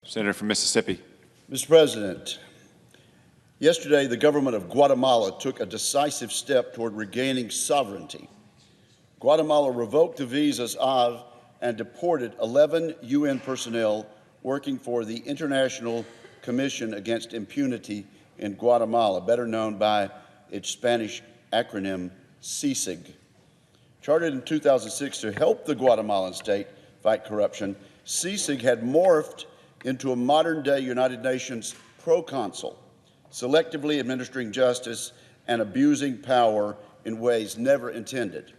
Senator from Mississippi. Mr. President, yesterday the government of Guatemala took a decisive step toward regaining sovereignty. Guatemala revoked the visas of and deported 11 UN personnel working for the International Commission Against Impunity in Guatemala, better known by its Spanish acronym CICIG. Chartered in 2006 to help the Guatemalan state fight corruption, CICIG had morphed into a modern-day United Nations proconsul, selectively administering justice and abusing power in ways never intended.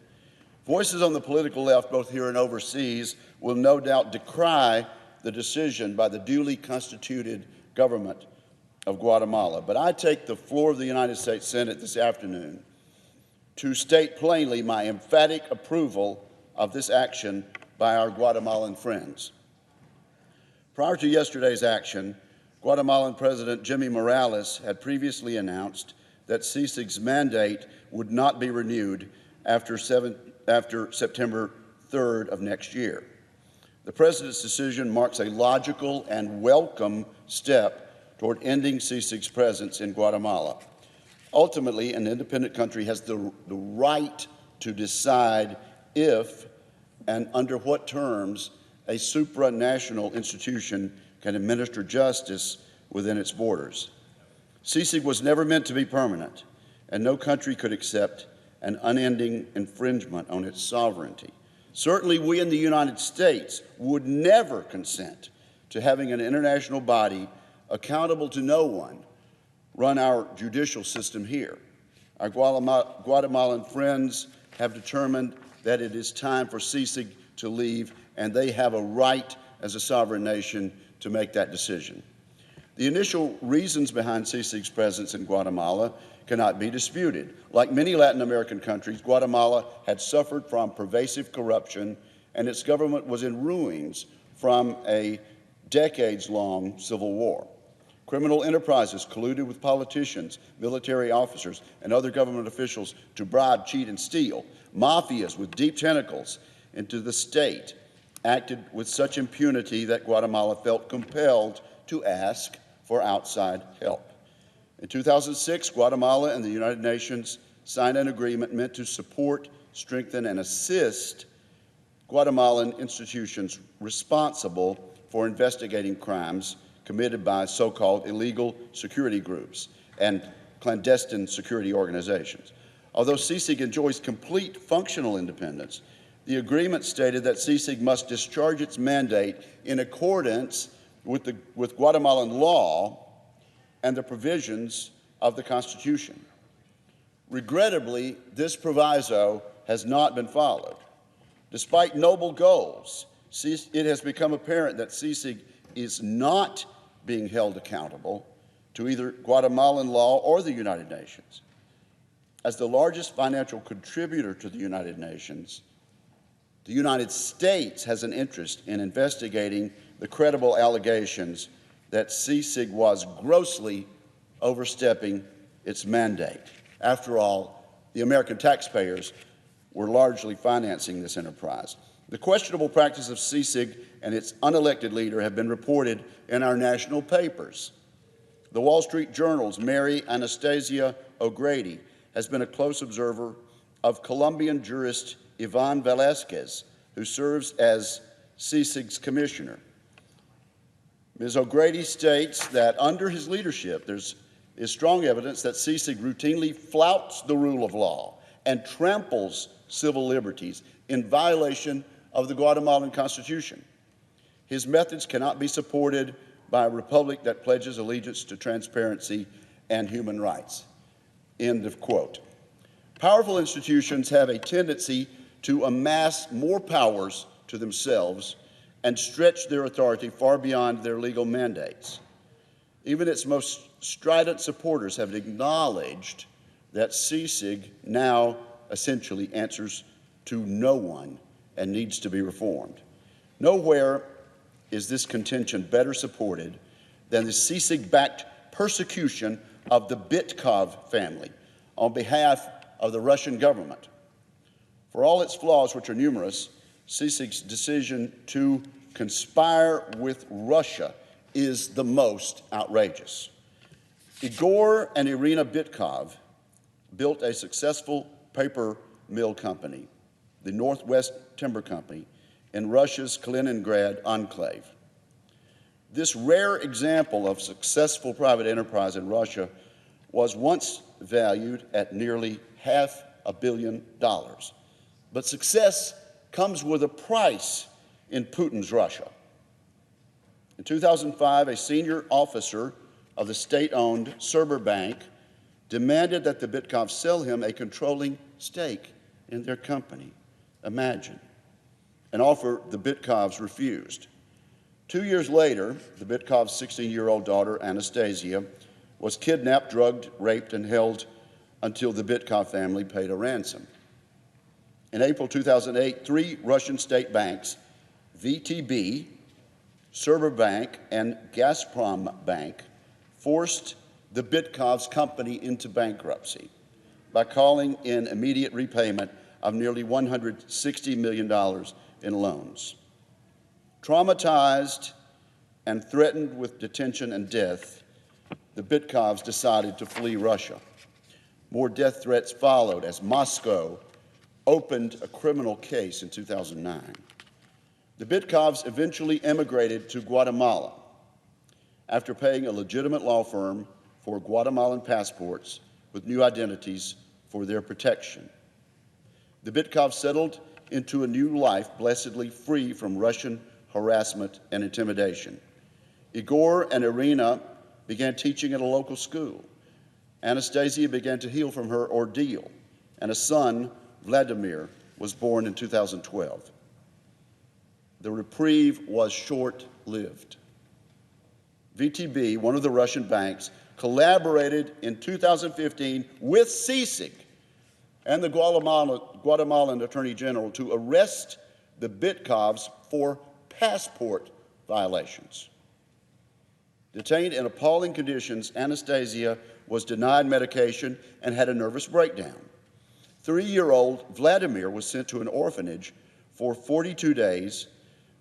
Voices on the political left, both here and overseas, will no doubt decry the decision by the duly constituted government of Guatemala. But I take the floor of the United States Senate this afternoon to state plainly my emphatic approval of this action by our Guatemalan friends. Prior to yesterday's action, Guatemalan President Jimmy Morales had previously announced that CICIG's mandate would not be renewed after September 3rd of next year. The President's decision marks a logical and welcome step toward ending CICIG's presence in Guatemala. Ultimately, an independent country has the right to decide if and under what terms a supranational institution can administer justice within its borders. CICIG was never meant to be permanent, and no country could accept an unending infringement on its sovereignty. Certainly, we in the United States would never consent to having an international body accountable to no one run our judicial system here. Our Guatemalan friends have determined that it is time for CICIG to leave, and they have a right as a sovereign nation to make that decision. The initial reasons behind CICIG's presence in Guatemala cannot be disputed. Like many Latin American countries, Guatemala had suffered from pervasive corruption, and its government was in ruins from a decades-long civil war. Criminal enterprises colluded with politicians, military officers, and other government officials to bribe, cheat, and steal. Mafias with deep tentacles into the state acted with such impunity that Guatemala felt compelled to ask for outside help. In 2006, Guatemala and the United Nations signed an agreement meant to support, strengthen, and assist Guatemalan institutions responsible for investigating crimes committed by so-called illegal security groups and clandestine security organizations. Although CICIG enjoys complete functional independence, the agreement stated that CICIG must discharge its mandate in accordance with Guatemalan law and the provisions of the Constitution. Regrettably, this proviso has not been followed. Despite noble goals, it has become apparent that CICIG is not being held accountable to either Guatemalan law or the United Nations. As the largest financial contributor to the United Nations, the United States has an interest in investigating the credible allegations that CICIG was grossly overstepping its mandate. After all, the American taxpayers were largely financing this enterprise. The questionable practice of CICIG and its unelected leader have been reported in our national papers. The Wall Street Journal's Mary Anastasia O'Grady has been a close observer of Colombian jurist Ivan Velazquez, who serves as CICIG's commissioner. Ms. O'Grady states that under his leadership, there's strong evidence that CICIG routinely flouts the rule of law and tramples civil liberties in violation of the Guatemalan Constitution. His methods cannot be supported by a republic that pledges allegiance to transparency and human rights. End of quote. Powerful institutions have a tendency to amass more powers to themselves and stretch their authority far beyond their legal mandates. Even its most strident supporters have acknowledged that CICIG now essentially answers to no one and needs to be reformed. Nowhere is this contention better supported than the CICIG-backed persecution of the Bitkov family on behalf of the Russian government. For all its flaws, which are numerous, CICIG's decision to conspire with Russia is the most outrageous. Igor and Irina Bitkov built a successful paper mill company, the Northwest Timber Company, in Russia's Kaliningrad enclave. This rare example of successful private enterprise in Russia was once valued at nearly $500 million. But success comes with a price in Putin's Russia. In 2005, a senior officer of the state-owned Serber Bank demanded that the Bitkovs sell him a controlling stake in their company. Imagine. An offer the Bitkovs refused. 2 years later, the Bitkovs' 16-year-old daughter, Anastasia, was kidnapped, drugged, raped, and held until the Bitkov family paid a ransom. In April 2008, 3 Russian state banks, VTB, Serber Bank, and Gazprom Bank, forced the Bitkovs company into bankruptcy by calling in immediate repayment of nearly $160 million in loans. Traumatized and threatened with detention and death, the Bitkovs decided to flee Russia. More death threats followed as Moscow opened a criminal case in 2009. The Bitkovs eventually emigrated to Guatemala after paying a legitimate law firm for Guatemalan passports with new identities for their protection. The Bitkovs settled into a new life blessedly free from Russian harassment and intimidation. Igor and Irina began teaching at a local school. Anastasia began to heal from her ordeal, and a son, Vladimir, was born in 2012. The reprieve was short-lived. VTB, one of the Russian banks, collaborated in 2015 with CICIG and the Guatemalan Attorney General to arrest the Bitkovs for passport violations. Detained in appalling conditions, Anastasia was denied medication and had a nervous breakdown. 3-year-old Vladimir was sent to an orphanage for 42 days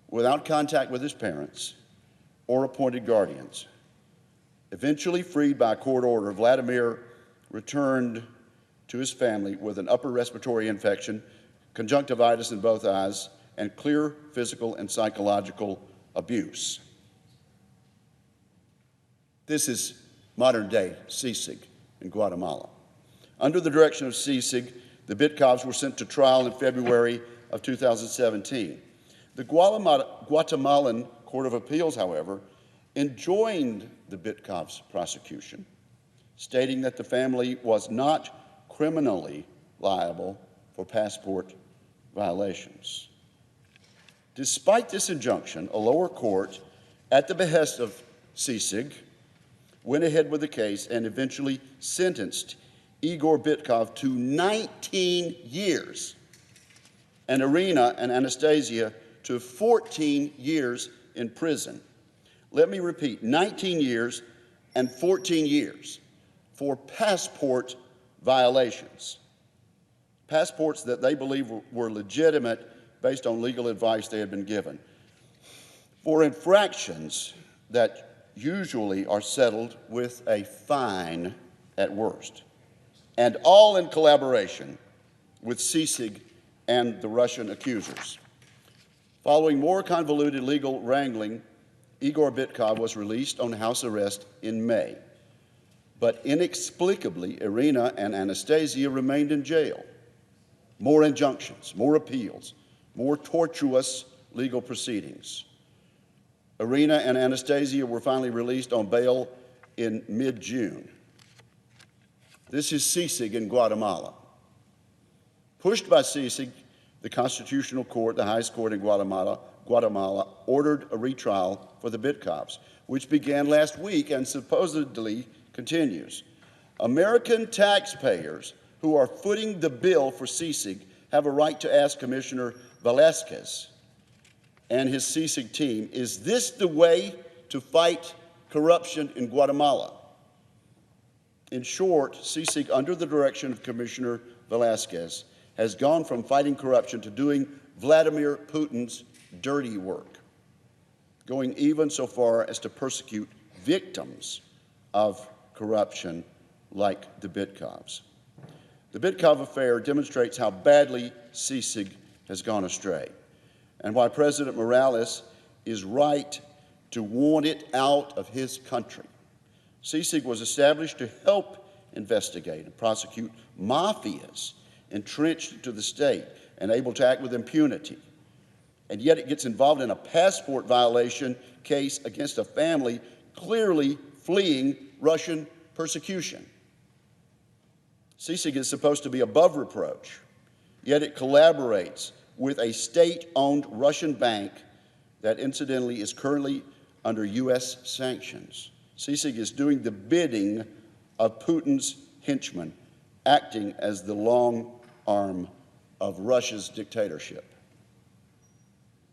without contact with his parents or appointed guardians. Eventually freed by court order, Vladimir returned to his family with an upper respiratory infection, conjunctivitis in both eyes, and clear physical and psychological abuse. This is modern-day CICIG in Guatemala. Under the direction of CICIG, the Bitkovs were sent to trial in February of 2017. The Guatemalan Court of Appeals, however, enjoined the Bitkovs' prosecution, stating that the family was not criminally liable for passport violations. Despite this injunction, a lower court, at the behest of CICIG, went ahead with the case and eventually sentenced Igor Bitkov to 19 years and Irina and Anastasia to 14 years in prison. Let me repeat, 19 years and 14 years for passport violations. Passports that they believe were legitimate based on legal advice they had been given. For infractions that usually are settled with a fine at worst, and all in collaboration with CICIG and the Russian accusers. Following more convoluted legal wrangling, Igor Bitkov was released on house arrest in May. But inexplicably, Irina and Anastasia remained in jail. More injunctions, more appeals, more tortuous legal proceedings. Irina and Anastasia were finally released on bail in mid-June. This is CICIG in Guatemala. Pushed by CICIG, the Constitutional Court, the highest court in Guatemala, ordered a retrial for the Bitkovs, which began last week and supposedly continues. American taxpayers who are footing the bill for CICIG have a right to ask Commissioner Velasquez and his CICIG team, is this the way to fight corruption in Guatemala? In short, CICIG, under the direction of Commissioner Velasquez, has gone from fighting corruption to doing Vladimir Putin's dirty work. going even so far as to persecute victims of corruption like the Bitkovs. The Bitkov affair demonstrates how badly CICIG has gone astray and why President Morales is right to want it out of his country. CICIG was established to help investigate and prosecute mafias entrenched into the state and able to act with impunity. And yet it gets involved in a passport violation case against a family clearly fleeing Russian persecution. CICIG is supposed to be above reproach, yet it collaborates with a state-owned Russian bank that incidentally is currently under U.S. sanctions. CICIG is doing the bidding of Putin's henchmen, acting as the long arm of Russia's dictatorship.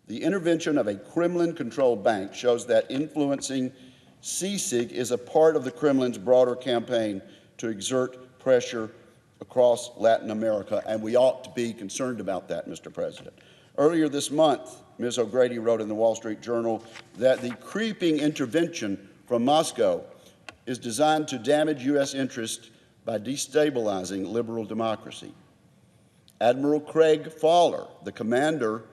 The intervention of a Kremlin-controlled bank shows that influencing CICIG is a part of the Kremlin's broader campaign to exert pressure across Latin America, and we ought to be concerned about that, Mr. President. Earlier this month, Ms. O'Grady wrote in the Wall Street Journal that the creeping intervention from Moscow is designed to damage U.S. interests by destabilizing liberal democracy. Admiral Craig Fowler, the commander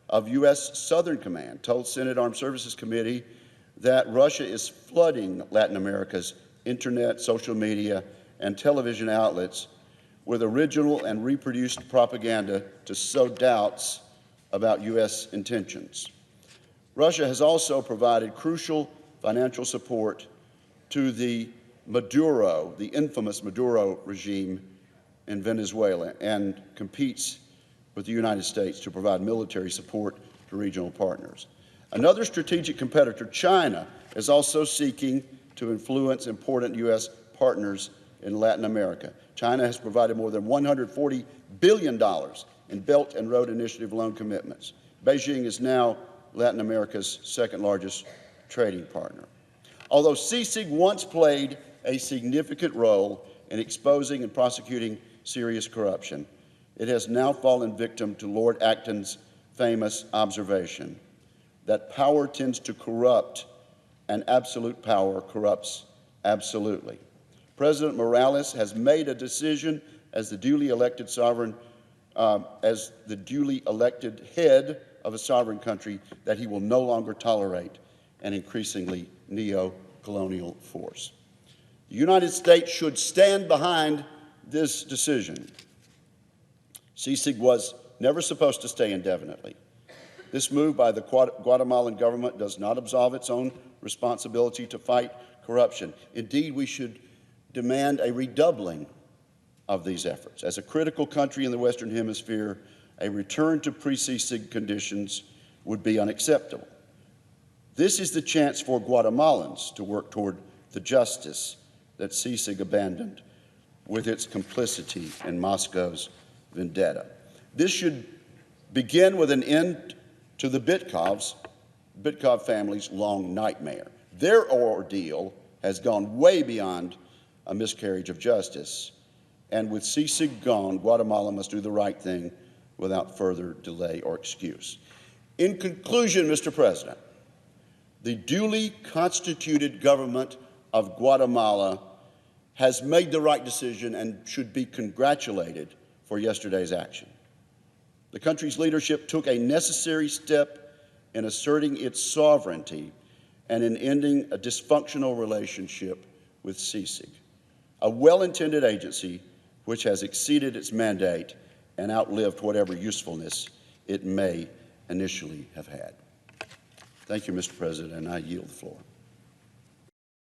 of U.S. Southern Command, told Senate Armed Services Committee that Russia is flooding Latin America's internet, social media, and television outlets with original and reproduced propaganda to sow doubts about U.S. intentions. Russia has also provided crucial financial support to the infamous Maduro regime in Venezuela, and competes with the United States to provide military support to regional partners. Another strategic competitor, China, is also seeking to influence important U.S. partners in Latin America. China has provided more than $140 billion in Belt and Road Initiative loan commitments. Beijing is now Latin America's second largest trading partner. Although CICIG once played a significant role in exposing and prosecuting serious corruption, it has now fallen victim to Lord Acton's famous observation that power tends to corrupt and absolute power corrupts absolutely. President Morales has made a decision as the duly elected head of a sovereign country that he will no longer tolerate an increasingly neo-colonial force. The United States should stand behind this decision. CICIG was never supposed to stay indefinitely. This move by the Guatemalan government does not absolve its own responsibility to fight corruption. Indeed, we should demand a redoubling of these efforts. As a critical country in the Western Hemisphere, a return to pre-CICIG conditions would be unacceptable. This is the chance for Guatemalans to work toward the justice that CICIG abandoned with its complicity in Moscow's vendetta. This should begin with an end to the Bitkov family's long nightmare. Their ordeal has gone way beyond a miscarriage of justice, and with CICIG gone, Guatemala must do the right thing without further delay or excuse. In conclusion, Mr. President, the duly constituted government of Guatemala has made the right decision and should be congratulated for yesterday's action. The country's leadership took a necessary step in asserting its sovereignty and in ending a dysfunctional relationship with CICIG, a well-intended agency which has exceeded its mandate and outlived whatever usefulness it may initially have had. Thank you, Mr. President, and I yield the floor.